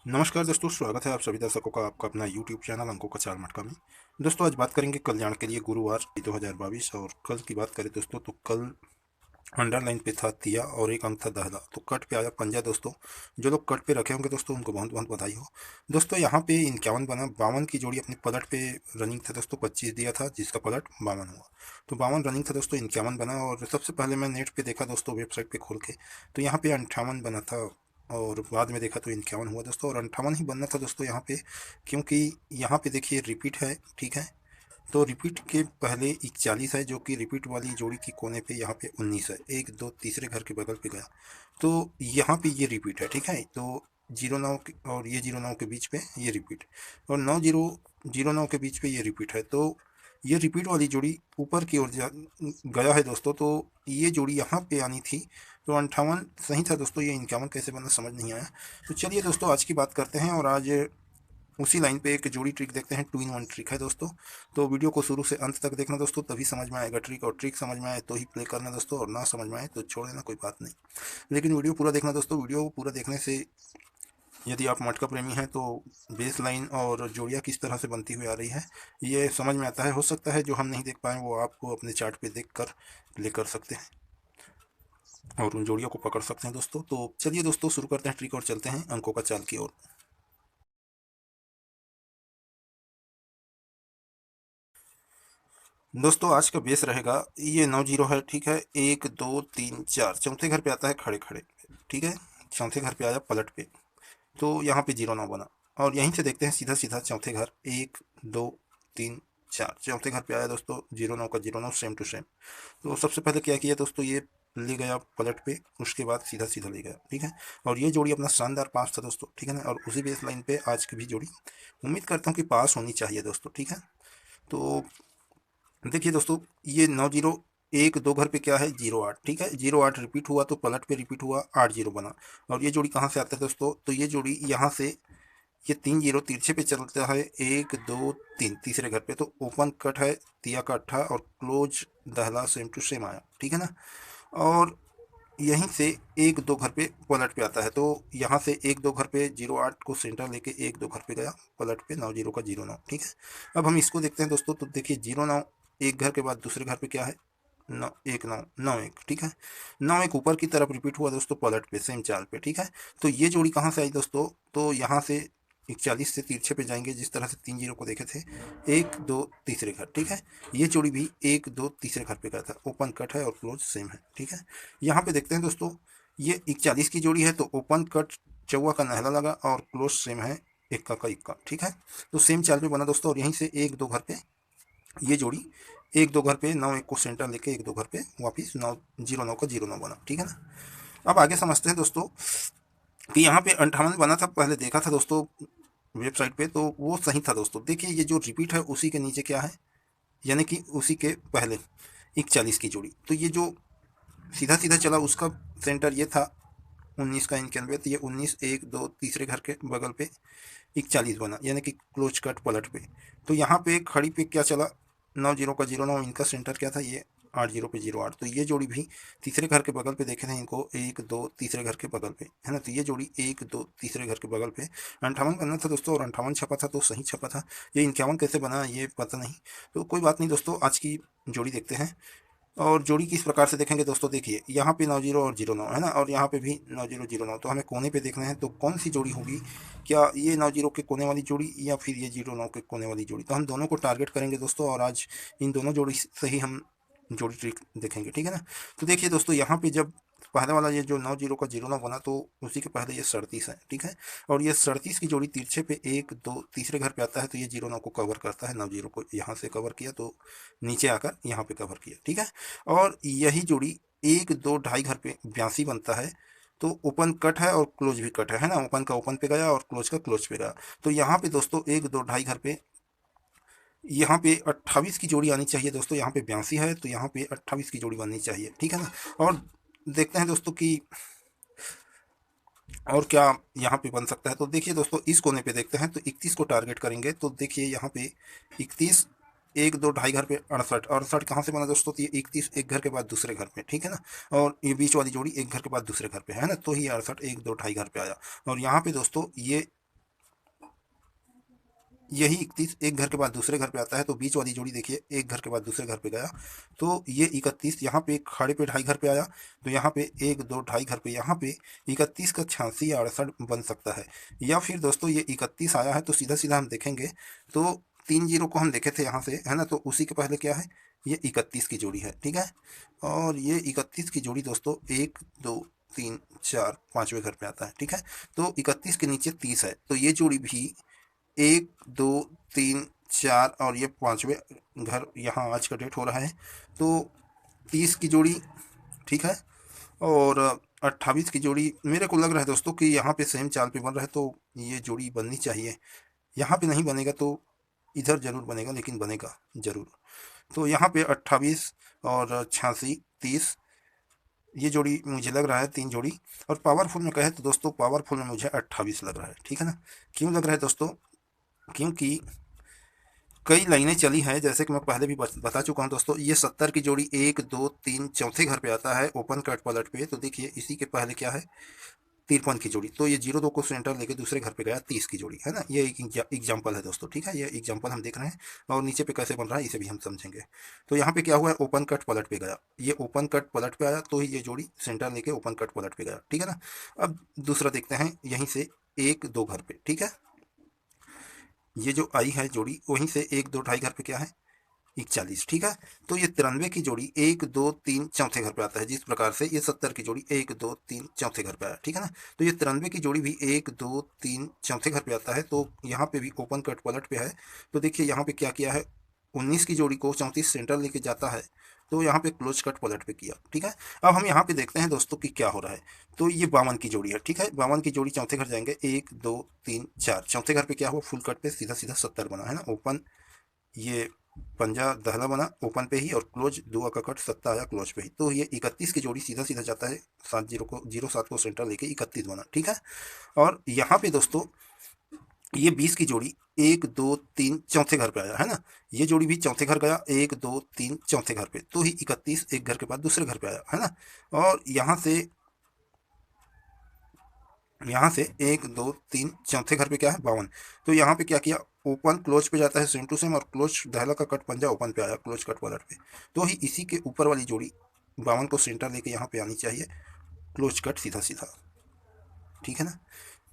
नमस्कार दोस्तों, स्वागत है आप सभी दर्शकों का आपका अपना यूट्यूब चैनल अंकों का चाल मटका में। दोस्तों आज बात करेंगे कल्याण के लिए गुरुवार 2022। और कल की बात करें दोस्तों तो कल अंडरलाइन पे था तिया और एक अंक था दहला, तो कट पे आया पंजा। दोस्तों जो लोग कट पे रखे होंगे दोस्तों उनको बहुत बहुत बधाई हो। दोस्तों यहाँ पे 51 बना, 52 की जोड़ी अपनी पलट पे रनिंग था दोस्तों, 25 दिया था जिसका पलट 52 हुआ। तो 52 रनिंग था दोस्तों, 51 बना। और सबसे पहले मैं नेट पे देखा दोस्तों, वेबसाइट पे खोल के, तो यहाँ पे 58 बना था। और बाद में देखा तो 51 हुआ दोस्तों, और 58 ही बनना था दोस्तों यहाँ पे, क्योंकि यहाँ पे देखिए रिपीट है, ठीक है। तो रिपीट के पहले 41 है, जो कि रिपीट वाली जोड़ी की कोने पे यहाँ पे 19 है, एक दो तीसरे घर के बगल पे गया। तो यहाँ पे ये रिपीट है, ठीक है। तो 09 और ये 09 के बीच पे ये रिपीट, और 9009 के बीच पे ये रिपीट है। तो ये रिपीट वाली जोड़ी ऊपर की ओर गया है दोस्तों, तो ये जोड़ी यहाँ पे आनी थी। तो 58 सही था दोस्तों, ये 51 कैसे बना समझ नहीं आया। तो चलिए दोस्तों आज की बात करते हैं, और आज उसी लाइन पे एक जोड़ी ट्रिक देखते हैं। 2 in 1 ट्रिक है दोस्तों। तो वीडियो को शुरू से अंत तक देखना दोस्तों, तभी समझ में आएगा ट्रिक, और ट्रिक समझ में आए तो ही प्ले करना दोस्तों, और ना समझ में आए तो छोड़ देना, कोई बात नहीं। लेकिन वीडियो पूरा देखना दोस्तों। वीडियो पूरा देखने से यदि आप मटका प्रेमी हैं तो बेस लाइन और जोड़ियाँ किस तरह से बनती हुई आ रही है ये समझ में आता है। हो सकता है जो हम नहीं देख पाएँ वो आपको अपने चार्ट पे देख कर प्ले कर सकते हैं और उन जोड़ियों को पकड़ सकते हैं दोस्तों। तो चलिए दोस्तों शुरू करते हैं ट्रिक और चलते हैं अंकों का चाल की ओर। दोस्तों आज का बेस रहेगा, ये 90 है, ठीक है। 1 2 3 4 चौथे घर पे आता है खड़े खड़े, ठीक है। चौथे घर पे आया पलट पे, तो यहाँ पे 09 बना। और यहीं से देखते हैं सीधा सीधा चौथे घर, 1 2 3 4 चौथे घर पे आया दोस्तों 09 का 09, सेम टू सेम। तो सबसे पहले क्या किया दोस्तों, ये ले गया पलट पे, उसके बाद सीधा सीधा ले गया, ठीक है। और ये जोड़ी अपना शानदार पास था दोस्तों, ठीक है ना। और उसी बेस लाइन पे आज की भी जोड़ी उम्मीद करता हूँ कि पास होनी चाहिए दोस्तों, ठीक है। तो देखिए दोस्तों, ये 90 1 2 घर पे क्या है 08, ठीक है। 08 रिपीट हुआ तो पलट पे रिपीट हुआ, 80 बना। और ये जोड़ी कहाँ से आता है दोस्तों, तो ये जोड़ी यहाँ से, ये 3 0 तिरछे पे चलता है, 1 2 3 तीसरे घर पे, तो ओपन कट है तिया का अट्ठा, और क्लोज दहला सेम टू सेम आया, ठीक है ना। और यहीं से 1 2 घर पे पलट पे आता है, तो यहाँ से 1 2 घर पे 08 को सेंटर लेके 1 2 घर पे गया पलट पे 90 का 09, ठीक है। अब हम इसको देखते हैं दोस्तों, तो देखिए 09 एक घर के बाद दूसरे घर पे क्या है, 9 1 ठीक है। 9 1 ऊपर की तरफ रिपीट हुआ दोस्तों पलट पे सेम चाल पे, ठीक है। तो ये जोड़ी कहाँ से आई दोस्तों, तो यहाँ से 41 से तिरछे पे जाएंगे, जिस तरह से 3 0 को देखे थे, 1 2 तीसरे घर, ठीक है। ये जोड़ी भी 1 2 तीसरे घर पे गया था, ओपन कट है और क्लोज सेम है, ठीक है। यहाँ पे देखते हैं दोस्तों, ये 41 की जोड़ी है, तो ओपन कट चौवा का नहला लगा और क्लोज सेम है, इक्का का इक्का, ठीक है। तो सेम चाल पे बना दोस्तों, और यहीं से 1 2 घर पे ये जोड़ी 1 2 घर पे 9 1 को सेंटर लेके 1 2 घर पे वापिस 9 का 09 बना, ठीक है ना। अब आगे समझते हैं दोस्तों कि यहाँ पे 58 बना था, पहले देखा था दोस्तों वेबसाइट पे, तो वो सही था दोस्तों। देखिए ये जो रिपीट है उसी के नीचे क्या है, यानी कि उसी के पहले 41 की जोड़ी, तो ये जो सीधा सीधा चला उसका सेंटर ये था 19 का 91, तो ये 19 1 2 तीसरे घर के बगल पे 41 बना, यानी कि क्लोज कट पलट पे। तो यहाँ पे खड़ी पे क्या चला, 90 का 09, इनका सेंटर क्या था ये 80 पे 08, तो ये जोड़ी भी तीसरे घर के बगल पे देखे थे इनको, 1 2 तीसरे घर के बगल पे है ना। तो ये जोड़ी 1 2 तीसरे घर के बगल पे 58 बनना था दोस्तों, और 58 छपा था, तो सही छपा था। ये 51 कैसे बना ये पता नहीं, तो कोई बात नहीं दोस्तों, आज की जोड़ी देखते हैं। और जोड़ी किस प्रकार से देखेंगे दोस्तों, देखिए यहाँ पे 90 और 09 है ना, और यहाँ पे भी 90 09, तो हमें कोने पे देखना है, तो कौन सी जोड़ी होगी, क्या ये 90 के कोने वाली जोड़ी या फिर ये 09 के कोने वाली जोड़ी। तो हम दोनों को टारगेट करेंगे दोस्तों, और आज इन दोनों जोड़ी से ही हम जोड़ी ट्रिक देखेंगे, ठीक है ना। तो देखिए दोस्तों, यहाँ पे जब पहले वाला ये जो 90 का 09 बना, तो उसी के पहले ये 37 है, ठीक है। और ये 37 की जोड़ी तिरछे पे 1 2 तीसरे घर पे आता है, तो ये 09 को कवर करता है, 90 को यहाँ से कवर किया तो नीचे आकर यहाँ पे कवर किया, ठीक है। और यही जोड़ी 1 2 ढाई घर पे 82 बनता है, तो ओपन कट है और क्लोज भी कट है ना। ओपन का ओपन पे गया और क्लोज का क्लोज पे गया। तो यहाँ पे दोस्तों 1 2 ढाई घर पे, यहाँ पे 28 की जोड़ी आनी चाहिए दोस्तों, यहाँ पे 82 है, तो यहाँ पे 28 की जोड़ी बननी चाहिए, ठीक है ना। और देखते हैं दोस्तों कि और क्या यहाँ पे बन सकता है। तो देखिए दोस्तों, इस कोने पे देखते हैं, तो 31 को टारगेट करेंगे, तो देखिए यहाँ पे 31 1 2 ढाई घर पे 68, 68 कहाँ से बना दोस्तों, तो ये 31 एक घर के बाद दूसरे घर पे, ठीक है ना। और ये बीच वाली जोड़ी एक घर के बाद दूसरे घर पे है ना, तो ही 68 1 2 ढाई घर पे आया। और यहाँ पे दोस्तों ये यही 31 एक घर के बाद दूसरे घर पे आता है, तो बीच वाली जोड़ी देखिए एक घर के बाद दूसरे घर पे गया, तो ये 31 यहाँ पे खाड़े पे ढाई घर पे आया, तो यहाँ पे एक दो ढाई घर पे, यहाँ पे 31 का 86 या 68 बन सकता है। या फिर दोस्तों ये 31 आया है तो सीधा सीधा हम देखेंगे तो 3 जीरो को हम देखे थे यहाँ से, है ना, तो उसी के पहले क्या है, ये 31 की जोड़ी है, ठीक है। और ये 31 की जोड़ी दोस्तों एक दो तीन चार पांचवें घर पे आता है, ठीक है। तो 31 के नीचे 30 है, तो ये जोड़ी भी एक दो तीन चार और ये पांचवें घर यहाँ आज का डेट हो रहा है, तो 30 की जोड़ी, ठीक है। और 28 की जोड़ी मेरे को लग रहा है दोस्तों कि यहाँ पे सेम चाल पे बन रहा है, तो ये जोड़ी बननी चाहिए। यहाँ पे नहीं बनेगा तो इधर जरूर बनेगा, लेकिन बनेगा जरूर। तो यहाँ पे 28 और 86 30, ये जोड़ी मुझे लग रहा है 3 जोड़ी। और पावरफुल में कहे तो दोस्तों पावरफुल में मुझे 28 लग रहा है, ठीक है ना। क्यों लग रहा है दोस्तों, क्योंकि कई लाइनें चली हैं, जैसे कि मैं पहले भी बता चुका हूं दोस्तों। ये 70 की जोड़ी एक दो तीन चौथे घर पे आता है ओपन कट पलट पे, तो देखिए इसी के पहले क्या है 53 की जोड़ी, तो ये 02 को सेंटर लेके दूसरे घर पे गया 30 की जोड़ी, है ना। ये एक एग्जाम्पल है दोस्तों, ठीक है, ये एग्जाम्पल हम देख रहे हैं। और नीचे पे कैसे बन रहा है इसे भी हम समझेंगे। तो यहाँ पे क्या हुआ है, ओपन कट पलट पे गया, ये ओपन कट पलट पे आया, तो ही ये जोड़ी सेंटर लेके ओपन कट पलट पे गया, ठीक है ना। अब दूसरा देखते हैं यहीं से एक दो घर पे, ठीक है। ये जो आई है जोड़ी वहीं से एक दो ढाई घर पे क्या है 41, ठीक है। तो ये 93 की जोड़ी एक दो तीन चौथे घर पे आता है, जिस प्रकार से ये 70 की जोड़ी एक दो तीन चौथे घर पे आया, ठीक है ना। तो ये 93 की जोड़ी भी एक दो तीन चौथे घर पे आता है, तो यहाँ पे भी ओपन कट पलट पे है। तो देखिए यहाँ पे क्या किया है, 19 की जोड़ी को 34 सेंटर लेके जाता है, तो यहाँ पे क्लोज कट पलट पे किया, ठीक है। अब हम यहाँ पे देखते हैं दोस्तों कि क्या हो रहा है। तो ये 52 की जोड़ी है, ठीक है। 52 की जोड़ी चौथे घर जाएंगे एक दो तीन चार, चौथे घर पे क्या हुआ फुल कट पे सीधा सीधा 70 बना, है ना। ओपन ये पंजा दहला बना ओपन पे ही, और क्लोज दुआ का कट सत्ता आया क्लोज पे ही, तो ये 31 की जोड़ी सीधा सीधा जाता है 7 को सेंटर लेके 31 बना, ठीक है। और यहाँ पे दोस्तों ये 20 की जोड़ी एक दो तीन चौथे घर पे आया, है ना। ये जोड़ी भी चौथे घर गया एक दो तीन चौथे घर पे, तो ही 31 एक घर के बाद दूसरे घर पे आया, है ना। और यहाँ से एक दो तीन चौथे घर पे क्या है 52, तो यहाँ पे क्या किया ओपन क्लोज पे जाता है सेम टू सेम, और क्लोज दहला का कट पंजा ओपन पे आया क्लोज कट पलट पे, तो ही इसी के ऊपर वाली जोड़ी 52 को सेंटर लेके यहाँ पे आनी चाहिए क्लोज कट सीधा सीधा, ठीक है ना।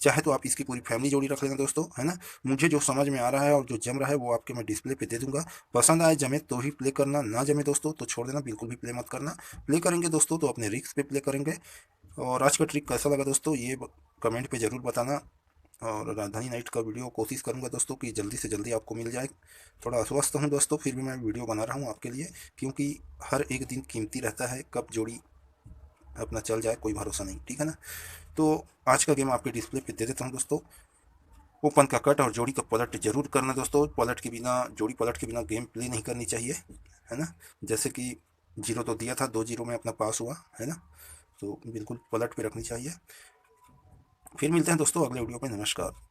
चाहे तो आप इसकी पूरी फैमिली जोड़ी रख लेना दोस्तों, है ना। मुझे जो समझ में आ रहा है और जो जम रहा है वो आपके मैं डिस्प्ले पे दे दूंगा। पसंद आए जमे तो ही प्ले करना, ना जमे दोस्तों तो छोड़ देना, बिल्कुल भी प्ले मत करना। प्ले करेंगे दोस्तों तो अपने रिस्क पे प्ले करेंगे। और आज का ट्रिक कैसा लगा दोस्तों ये कमेंट पे ज़रूर बताना। और राजधानी नाइट का वीडियो कोशिश करूंगा दोस्तों कि जल्दी से जल्दी आपको मिल जाए। थोड़ा अस्वस्थ हूँ दोस्तों, फिर भी मैं वीडियो बना रहा हूँ आपके लिए, क्योंकि हर एक दिन कीमती रहता है, कब जोड़ी अपना चल जाए कोई भरोसा नहीं, ठीक है ना। तो आज का गेम आपके डिस्प्ले पे दे देता हूँ दोस्तों। ओपन का कट और जोड़ी का पलट जरूर करना दोस्तों, पलट के बिना जोड़ी पलट के बिना गेम प्ले नहीं करनी चाहिए, है ना। जैसे कि 0 तो दिया था 2-0 में अपना पास हुआ, है ना। तो बिल्कुल पलट पे रखनी चाहिए। फिर मिलते हैं दोस्तों अगले वीडियो पे, नमस्कार।